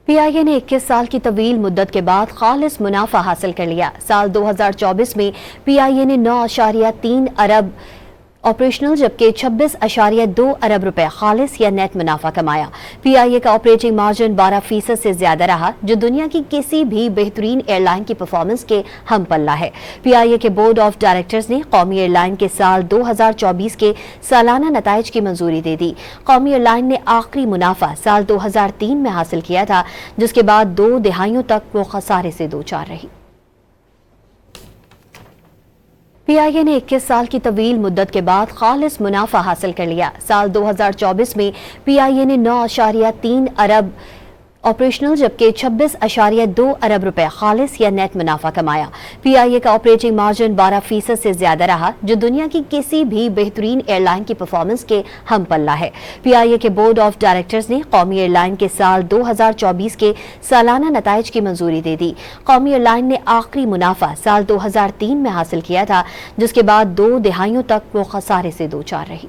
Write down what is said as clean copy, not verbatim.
پی آئی اے نے 21 سال کی طویل مدت کے بعد خالص منافع حاصل کر لیا۔ سال 2024 میں پی آئی اے نے 9.3 ارب آپریشنل جبکہ 26.2 ارب روپے خالص یا نیٹ منافع کمایا۔ پی آئی اے کا آپریٹنگ مارجن 12% سے زیادہ رہا، جو دنیا کی کسی بھی بہترین ایئر لائن کی پرفارمنس کے ہم پلہ ہے۔ پی آئی اے کے بورڈ آف ڈائریکٹرز نے قومی ایئر لائن کے سال 2024 کے سالانہ نتائج کی منظوری دے دی۔ قومی ایئر لائن نے آخری منافع سال 2003 میں حاصل کیا تھا، جس کے بعد 2 دہائیوں تک وہ خسارے سے دوچار رہی۔ پی آئی اے نے 21 سال کی طویل مدت کے بعد خالص منافع حاصل کر لیا۔ سال 2024 میں پی آئی اے نے 9.3 ارب آپریشنل جبکہ 26.2 ارب روپے خالص یا نیٹ منافع کمایا۔ پی آئی اے کا آپریٹنگ مارجن 12% سے زیادہ رہا، جو دنیا کی کسی بھی بہترین ایئر لائن کی پرفارمنس کے ہم پلہ ہے۔ پی آئی اے کے بورڈ آف ڈائریکٹرز نے قومی ایئر لائن کے سال 2024 کے سالانہ نتائج کی منظوری دے دی۔ قومی ایئر لائن نے آخری منافع سال 2003 میں حاصل کیا تھا، جس کے بعد 2 دہائیوں تک وہ خسارے سے دوچار رہی۔